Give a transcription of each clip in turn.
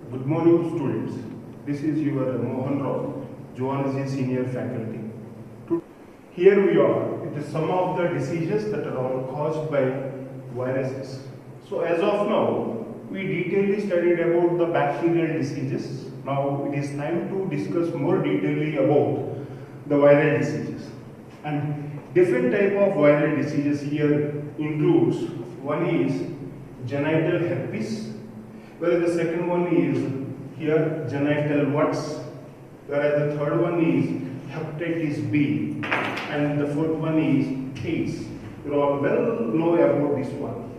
Good morning, students. This is your Mohan Rao, Zoology Senior Faculty. Here we are with some of the diseases that are all caused by viruses. So as of now, we detailedly studied about the bacterial diseases. Now it is time to discuss more detailedly about the viral diseases. And different type of viral diseases here includes, one is genital herpes, whereas the second one is here genital warts, whereas the third one is hepatitis B, and the fourth one is AIDS. You all well know about this one.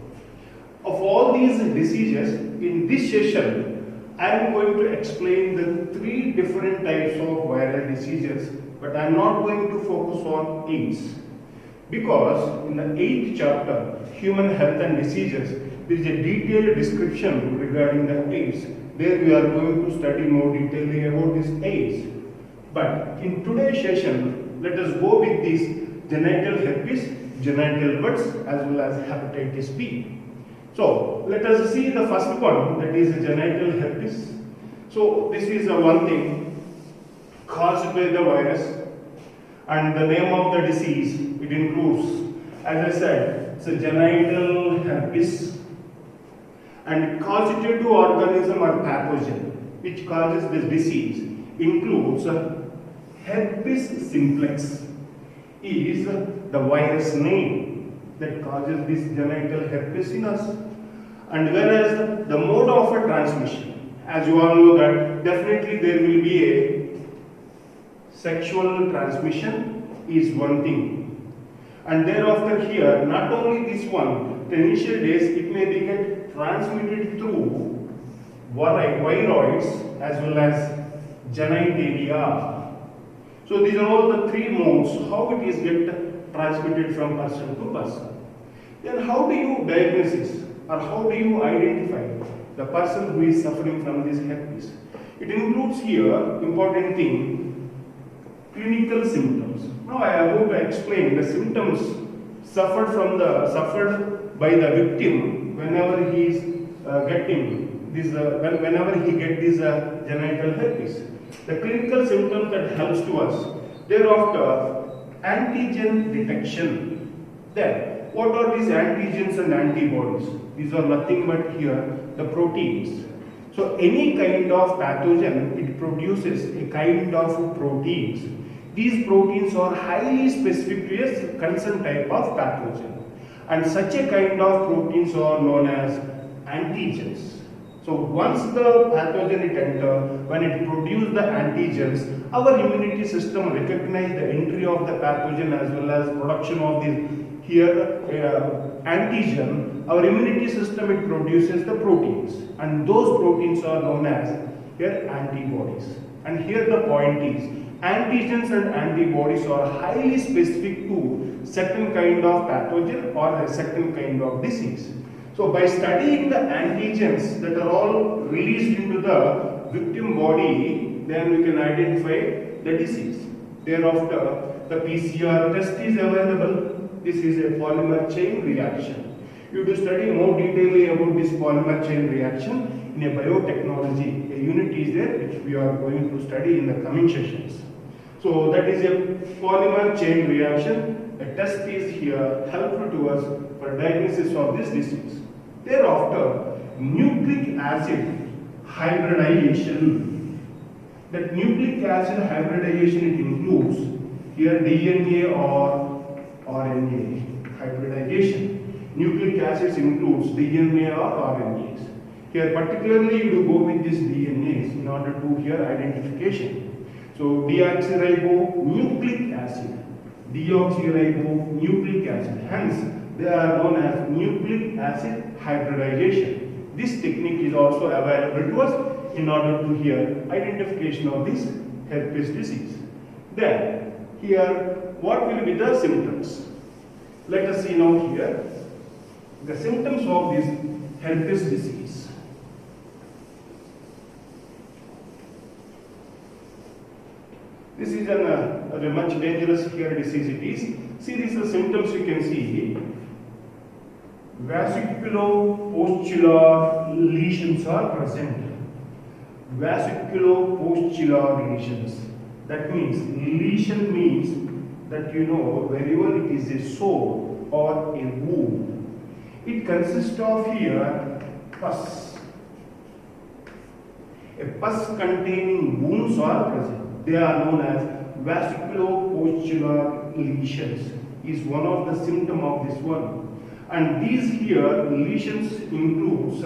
Of all these diseases, in this session, I am going to explain the three different types of viral diseases, but I am not going to focus on AIDS. Because in the 8th chapter, Human Health and Diseases, there is a detailed description regarding the AIDS. There we are going to study more detailedly about this AIDS. But in today's session, let us go with this genital herpes, genital warts, as well as hepatitis B. So let us see the first one, that is genital herpes. So this is one thing caused by the virus, and the name of the disease, it includes, as I said, it's a genital herpes, and constitutive organism or pathogen which causes this disease includes herpes simplex is the virus name that causes this genital herpes in us. And whereas the mode of a transmission, as you all know that definitely there will be a sexual transmission is one thing, and thereafter here not only this one, the initial days it may be get transmitted through viroids as well as genitalia. So these are all the three modes how it is get transmitted from person to person. Then how do you diagnose this, or how do you identify the person who is suffering from this herpes? It includes here important thing, clinical symptoms. Now I am going to explain the symptoms suffered by the victim whenever he is getting this whenever he get this genital herpes. The clinical symptoms that helps to us. Thereafter, antigen detection. Then, what are these antigens and antibodies? These are nothing but here the proteins. So any kind of pathogen, it produces a kind of proteins. These proteins are highly specific to a concerned type of pathogen, and such a kind of proteins are known as antigens. So once the pathogen it enters, when it produces the antigens, our immunity system recognize the entry of the pathogen as well as production of the here antigen. Our immunity system it produces the proteins, and those proteins are known as here antibodies. And here the point is, antigens and antibodies are highly specific to certain kind of pathogen or a certain kind of disease. So by studying the antigens that are all released into the victim body, then we can identify the disease. Thereafter, the PCR test is available. This is a polymer chain reaction. You have to study more detailedly about this polymer chain reaction in a biotechnology. A unit is there which we are going to study in the coming sessions. So that is a polymer chain reaction. A test is here helpful to us for diagnosis of this disease. Thereafter, nucleic acid hybridization. That nucleic acid hybridization it includes here DNA or RNA hybridization. Nucleic acids includes DNA or RNAs. Here particularly you go with these DNAs in order to here identification. So deoxyribonucleic acid, deoxyribonucleic acid. Hence they are known as nucleic acid hybridization. This technique is also available to us in order to here identification of this herpes disease. Then here what will be the symptoms? Let us see now here the symptoms of this herpes disease. This is a much dangerous here disease it is. See, these are symptoms you can see. Vesiculopostular lesions are present. vesiculopostular lesions. That means lesion means that you know wherever it is a sore or a wound. It consists of here pus. A pus containing wounds are present. They are known as vesiculopostular lesions. Is one of the symptoms of this one. And these here lesions includes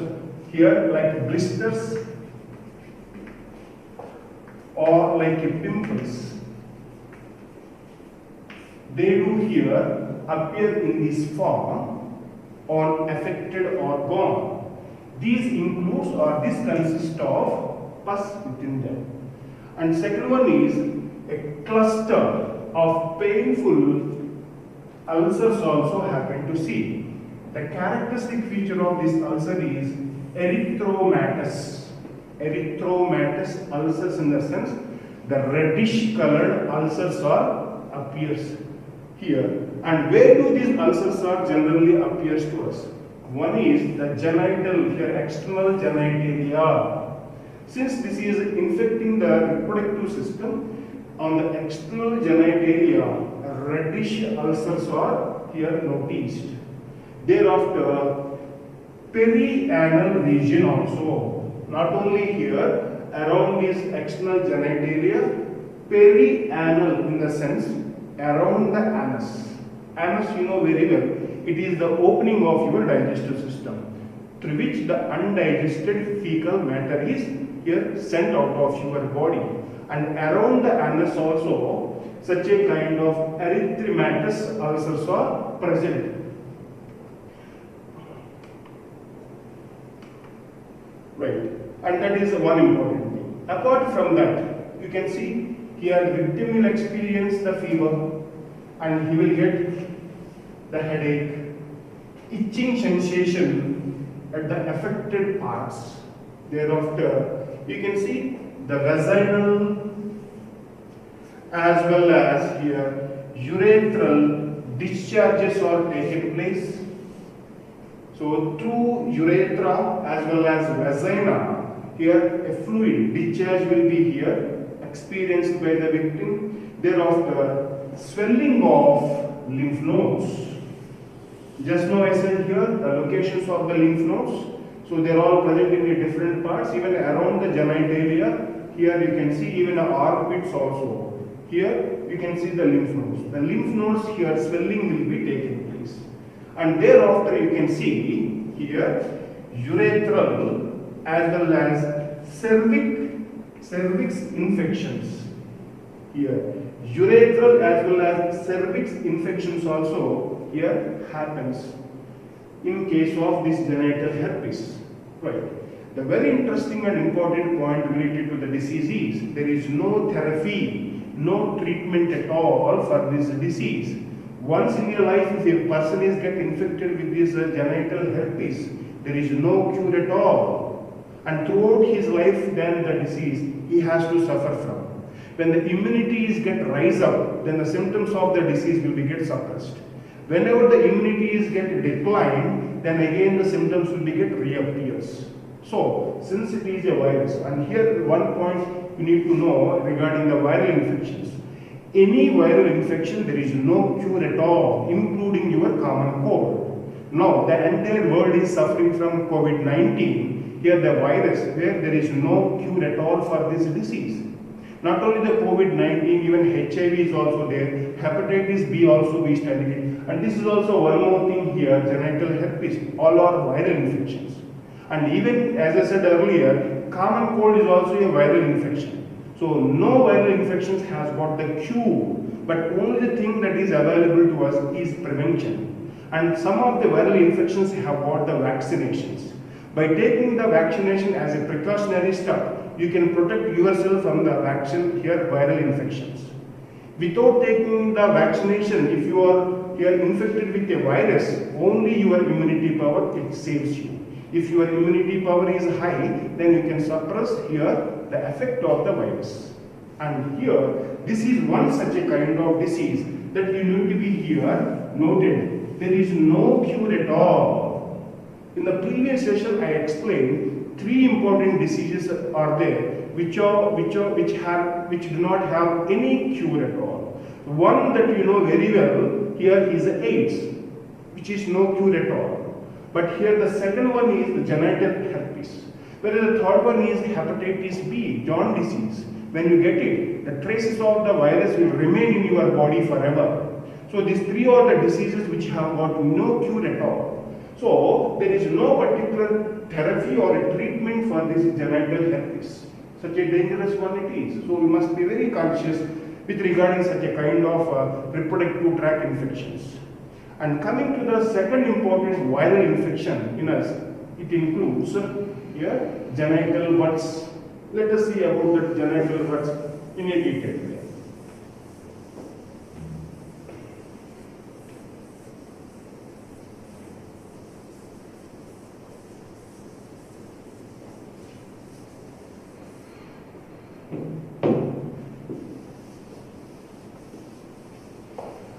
here like blisters or like a pimples. They do here appear in this form on affected organ. These includes or this consists of pus within them. And second one is a cluster of painful ulcers also happen to see. The characteristic feature of this ulcer is erythromatous. Erythromatous ulcers in the sense the reddish colored ulcers are appears here. And where do these ulcers are generally appears to us? One is the genital here, external genitalia. Since this is infecting the reproductive system, on the external genitalia, reddish ulcers are here noticed. Thereafter, perianal region also, not only here, around this external genitalia, perianal in the sense around the anus. Anus you know very well, it is the opening of your digestive system through which the undigested fecal matter is here sent out of your body. And around the anus also, such a kind of erythematous ulcers are present. Right, and that is one important thing. Apart from that, you can see here the victim will experience the fever and he will get the headache, itching sensation at the affected parts. Thereafter, you can see the vaginal as well as here urethral discharges are taken place. So through urethra as well as vagina, here a fluid discharge will be here experienced by the victim. Thereafter, swelling of lymph nodes. Just now I said here the locations of the lymph nodes. So they are all present in the different parts, even around the genitalia. Here you can see even the armpits also. Here you can see the lymph nodes. The lymph nodes here swelling will be taking place. And thereafter you can see here urethral as well as cervix infections. Here urethral as well as cervix infections also here happens in case of this genital herpes. Right. The very interesting and important point related to the disease is there is no therapy, no treatment at all for this disease. Once in your life, if a person is get infected with this genital herpes, there is no cure at all. And throughout his life, then the disease he has to suffer from. When the immunity is get rise up, then the symptoms of the disease will be get suppressed. Whenever the immunity is get declined, then again the symptoms will be get reappears. So, since it is a virus, and here one point you need to know regarding the viral infections. Any viral infection, there is no cure at all, including your common cold. Now, the entire world is suffering from COVID-19. Here the virus, where there is no cure at all for this disease. Not only the COVID-19, even HIV is also there. Hepatitis B also we studied. And this is also one more thing here, genital herpes. All are viral infections. And even, as I said earlier, common cold is also a viral infection. So, no viral infections has got the cure, but only the thing that is available to us is prevention. And some of the viral infections have got the vaccinations. By taking the vaccination as a precautionary step, you can protect yourself from the vaccine here viral infections. Without taking the vaccination, if you are here infected with a virus, only your immunity power, it saves you. If your immunity power is high, then you can suppress here the effect of the virus. And here, this is one such a kind of disease that you need to be here noted. There is no cure at all. In the previous session, I explained 3 important diseases are there which do not have any cure at all. One that you know very well here is AIDS, which is no cure at all. But here the second one is the genital herpes, whereas the third one is hepatitis B, jaundice disease. When you get it, the traces of the virus will remain in your body forever. So these three are the diseases which have got no cure at all. So there is no particular therapy or a treatment for this genital herpes. Such a dangerous one it is. So we must be very conscious with regarding such a kind of reproductive tract infections. And coming to the second important viral infection in us, it includes here genital warts. Let us see about the genital warts in a detailed way.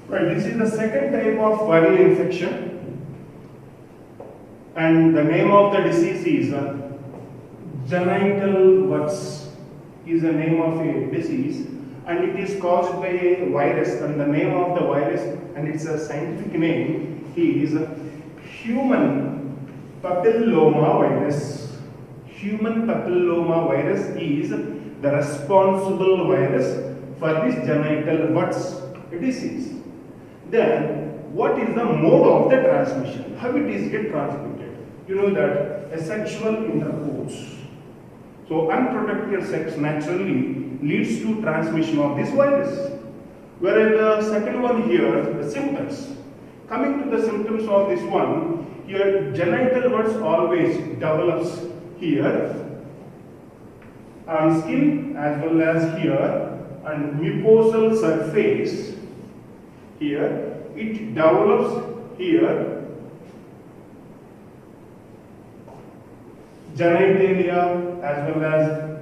Right, this is the second type of viral infection, and the name of the disease is genital warts. Is the name of a disease, and it is caused by a virus, and the name of the virus and its scientific name is human papilloma virus. Human papilloma virus is the responsible virus for this genital warts disease. Then, what is the mode of the transmission? How it is get transmitted? You know that a sexual intercourse. So, unprotected sex naturally leads to transmission of this virus. Whereas the second one here, the symptoms. Coming to the symptoms of this one, here genital warts always develops here on skin as well as here and mucosal surface. Here it develops here genitalia as well as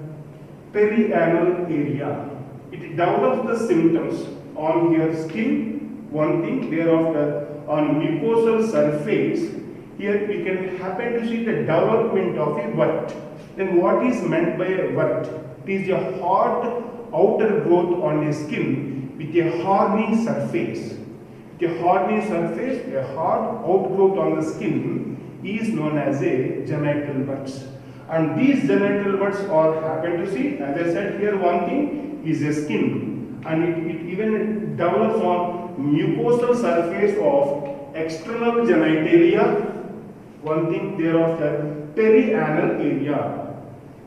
perianal area. It develops the symptoms on here skin, one thing, thereafter on mucosal surface. Here we can happen to see the development of a wart. Then what is meant by a wart? It is a hard outer growth on a skin with a horny surface. A horny surface, a hard outgrowth on the skin is known as a genital warts. And these genital warts are happen to see, as I said here, one thing is a skin, and it even develops on mucosal surface of external genitalia. One thing thereafter perianal area.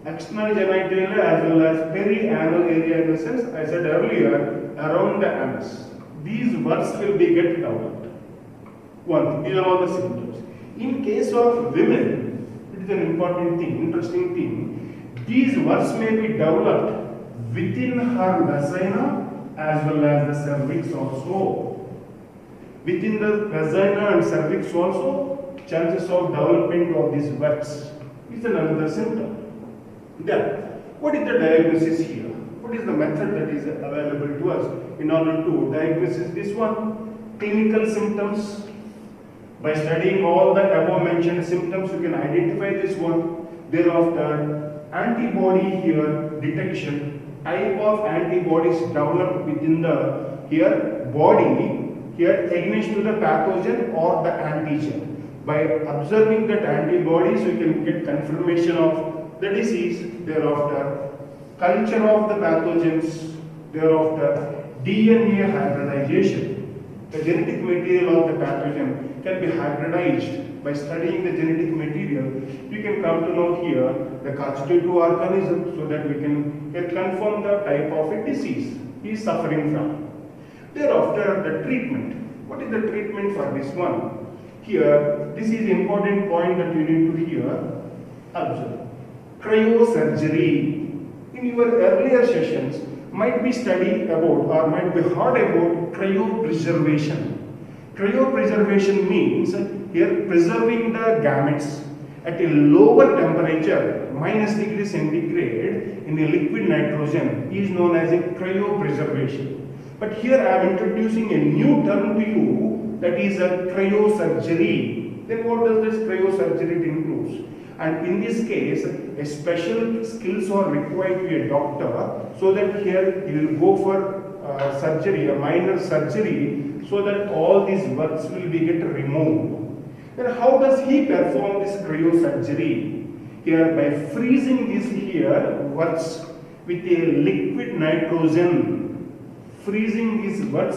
External genitalia as well as perianal area in the sense I said earlier around the anus. These warts will be get developed. One, these are all the symptoms. In case of women, it is an important thing, interesting thing. These warts may be developed within her vagina as well as the cervix also. Within the vagina and cervix also, chances of development of these warts is another symptom. Then, what is the diagnosis here? What is the method that is available to us in order to diagnose this one? Clinical symptoms. By studying all the above mentioned symptoms, you can identify this one. Thereafter, antibody here detection. Type of antibodies developed within the here body here against to the pathogen or the antigen. By observing that antibodies, you can get confirmation of the disease. Thereafter, culture of the pathogens, thereafter DNA hybridization. The genetic material of the pathogen can be hybridized. By studying the genetic material, you can come to know here the constitutive organism so that we can confirm the type of a disease he is suffering from. Thereafter, the treatment. What is the treatment for this one? Here, this is important point that you need to here observe. Cryosurgery. In your earlier sessions, might be studied about or might be heard about cryopreservation. Cryopreservation means here preserving the gametes at a lower temperature, -degree centigrade, in a liquid nitrogen is known as a cryopreservation. But here I am introducing a new term to you, that is a cryosurgery. Then what does this cryosurgery include? And in this case, a special skills are required to a doctor, so that here he will go for surgery, a minor surgery, so that all these works will be get removed. Then how does he perform this cryosurgery? Here by freezing this here works with a liquid nitrogen. Freezing these works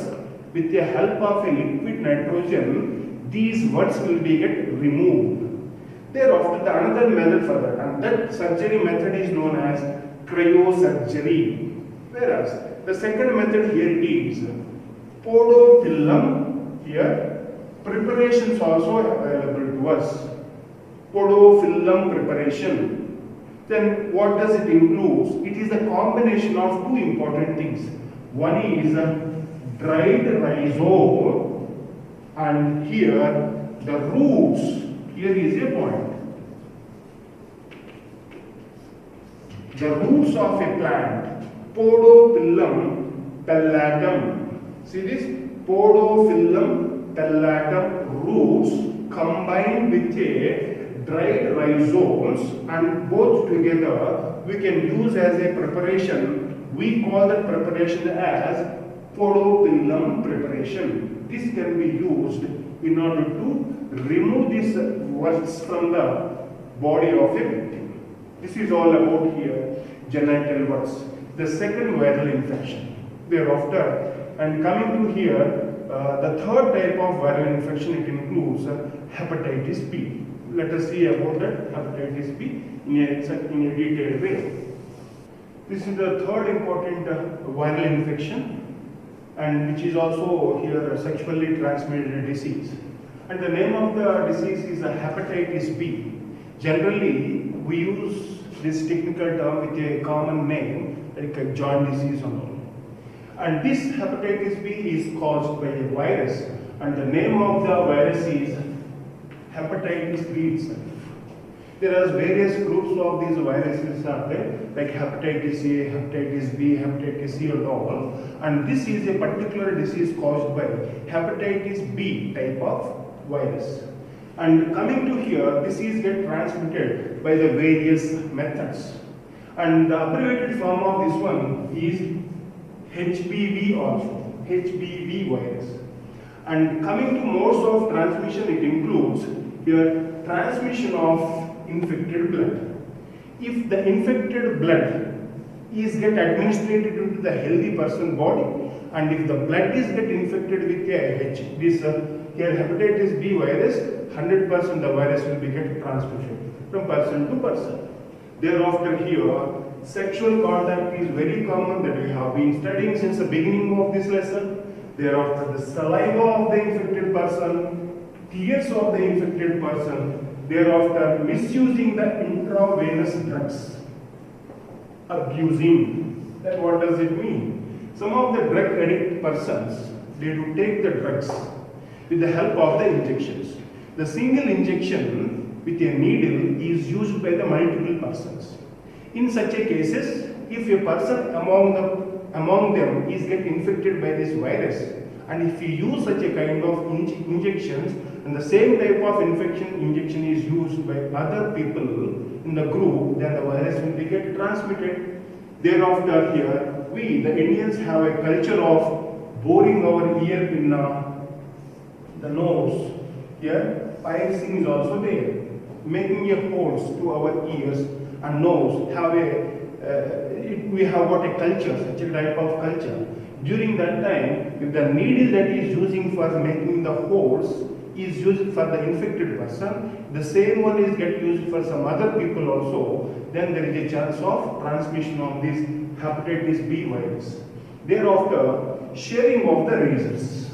with the help of a liquid nitrogen, these works will be get removed. Thereafter, the another method for that, and that surgery method is known as cryosurgery. Whereas the second method here is podophyllum. Here preparations also available to us. Podophyllum preparation. Then what does it include? It is a combination of two important things. One is dried rhizome, and here the roots. Here is a point. The roots of a plant, Podophyllum pellatum. See this? Podophyllum pellatum roots combined with a dried rhizomes, and both together we can use as a preparation. We call that preparation as Podophyllum preparation. This can be used in order to remove these works from the body of a victim. This is all about here genital works. The second viral infection. Thereafter, and coming to here, the third type of viral infection, it includes hepatitis B. Let us see about that hepatitis B in a detailed way. This is the third important viral infection, and which is also here a sexually transmitted disease. And the name of the disease is hepatitis B. Generally, we use this technical term with a common name like a joint disease and all. And this hepatitis B is caused by a virus, and the name of the virus is hepatitis B itself. There are various groups of these viruses are there, like hepatitis A, hepatitis B, hepatitis C and all. And this is a particular disease caused by hepatitis B type of virus. And coming to here, disease get transmitted by the various methods. And the abbreviated form of this one is HBV also, HBV virus. And coming to modes of transmission, it includes here transmission of infected blood. If the infected blood is get administered into the healthy person body, and if the blood is get infected with here hepatitis B virus, 100% the virus will be get transmitted from person to person. Thereafter here, sexual contact is very common that we have been studying since the beginning of this lesson. Thereafter, the saliva of the infected person, tears of the infected person. Thereafter, misusing the intravenous drugs, abusing. Then what does it mean? Some of the drug addict persons, they do take the drugs with the help of the injections. The single injection with a needle is used by the multiple persons. In such a cases, if a person among them is get infected by this virus, and if you use such a kind of injections, and the same type of injection is used by other people in the group, then the virus will be get transmitted. Thereafter here, we the Indians have a culture of boring our ear pinna, the nose. Here, piercing is also there, making a holes to our ears and nose. We have got a culture, such a type of culture. During that time, if the needle that is using for making the holes is used for the infected person, the same one is get used for some other people also, then there is a chance of transmission of this hepatitis B virus. Thereafter, sharing of the razors.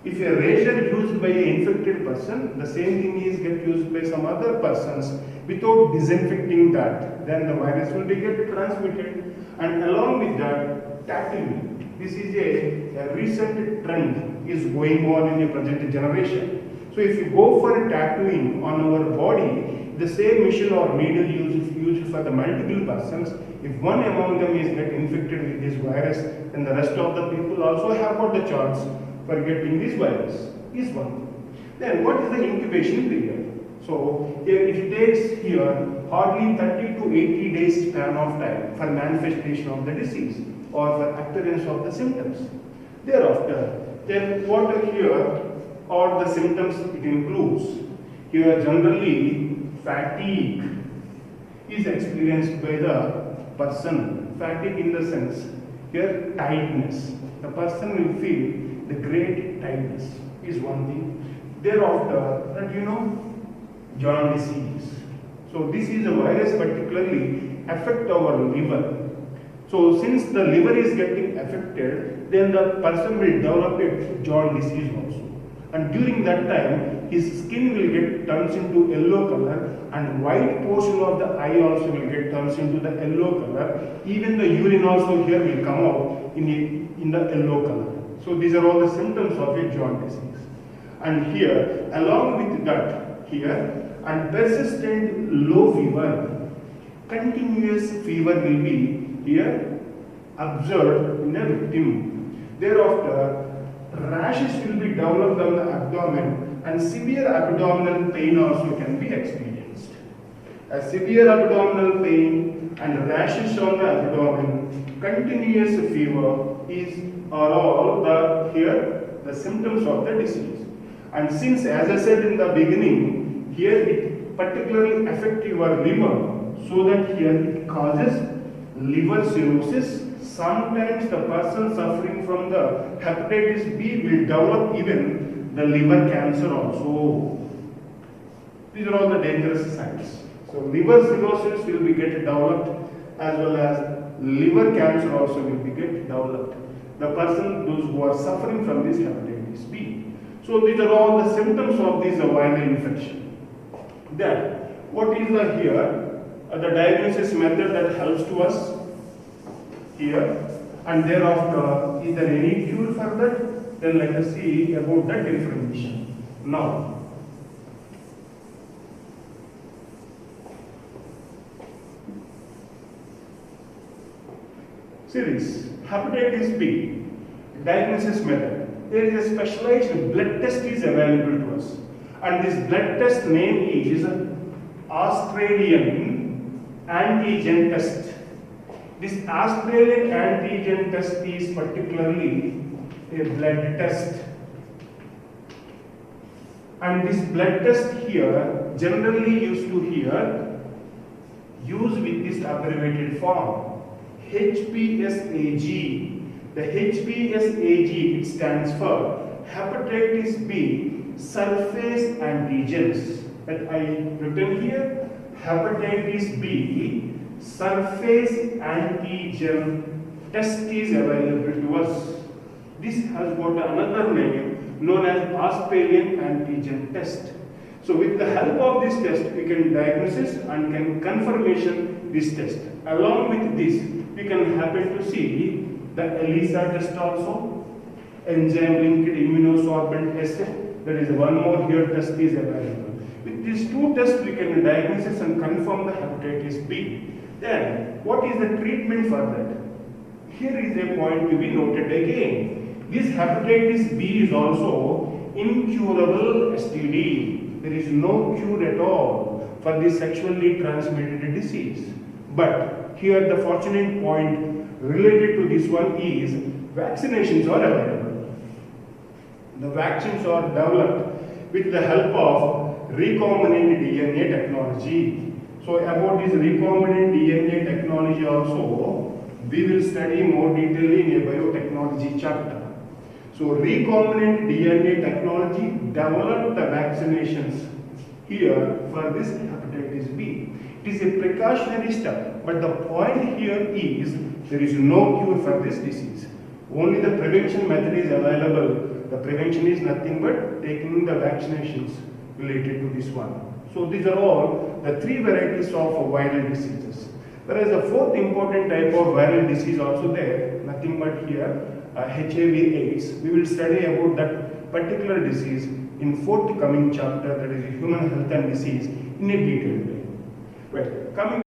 If a razor used by an infected person, the same thing is get used by some other persons without disinfecting that, then the virus will be get transmitted. And along with that, tattooing. This is a recent trend is going on in the present generation. So if you go for a tattooing on our body, the same machine or needle used for the multiple persons, if one among them is get infected with this virus, then the rest of the people also have got the chance for getting this virus, is one. Then what is the incubation period? So it takes here hardly 30 to 80 days span of time for manifestation of the disease or for appearance of the symptoms. Thereafter, then what here are the symptoms it includes? Here generally fatigue is experienced by the person. Fatigue in the sense here tiredness. The person will feel the great tiredness is one thing. Thereafter, that jaundice. So this is a virus particularly affect our liver. So since the liver is getting affected, then the person will develop a jaundice also. And during that time, his skin will get turns into yellow color, and white portion of the eye also will get turns into the yellow color. Even the urine also here will come out in the yellow color. So these are all the symptoms of a jaundice. And here, along with that, here, and persistent low fever, continuous fever will be here observed in the victim. Thereafter, rashes will be developed on the abdomen, and severe abdominal pain also can be experienced. A severe abdominal pain and rashes on the abdomen, continuous fever are all the symptoms of the disease. And since, as I said in the beginning, here it particularly affects your liver, so that here it causes liver cirrhosis. Sometimes the person suffering from the hepatitis B will develop even the liver cancer also. These are all the dangerous signs. So liver cirrhosis will be get developed, as well as liver cancer also will be get developed. The person, those who are suffering from this hepatitis B. So these are all the symptoms of this viral infection. Then, what is the diagnosis method that helps to us here? And thereafter, is there any cure for that? Then let us see about that information. Now, see this, hepatitis B, diagnosis method. There is a specialized blood test is available to us, and this blood test name is Australian antigen test. This Australian antigen test is particularly a blood test, and this blood test here generally used to use with this abbreviated form HPSAG. The HPSAG, it stands for hepatitis B surface antigens. That I written here, hepatitis B surface antigen test is available to us. This has got another name known as Australian antigen test. So with the help of this test, we can diagnose and can confirmation this test. Along with this, we can happen to see the ELISA test also, enzyme linked immunosorbent assay. There is one more here test is available. With these two tests, we can diagnose and confirm the hepatitis B. Then, what is the treatment for that? Here is a point to be noted again. This hepatitis B is also incurable STD. There is no cure at all for this sexually transmitted disease. But here the fortunate point related to this one is vaccinations are available. The vaccines are developed with the help of recombinant DNA technology. So about this recombinant DNA technology also, we will study more detail in a biotechnology chapter. So recombinant DNA technology developed the vaccinations here for this hepatitis B. It is a precautionary step, but the point here is there is no cure for this disease. Only the prevention method is available. The prevention is nothing but taking the vaccinations related to this one. So these are all the three varieties of viral diseases. Whereas the fourth important type of viral disease also there, nothing but here, HIV/AIDS. We will study about that particular disease in forthcoming chapter, that is human health and disease, in a detailed way. Right. Coming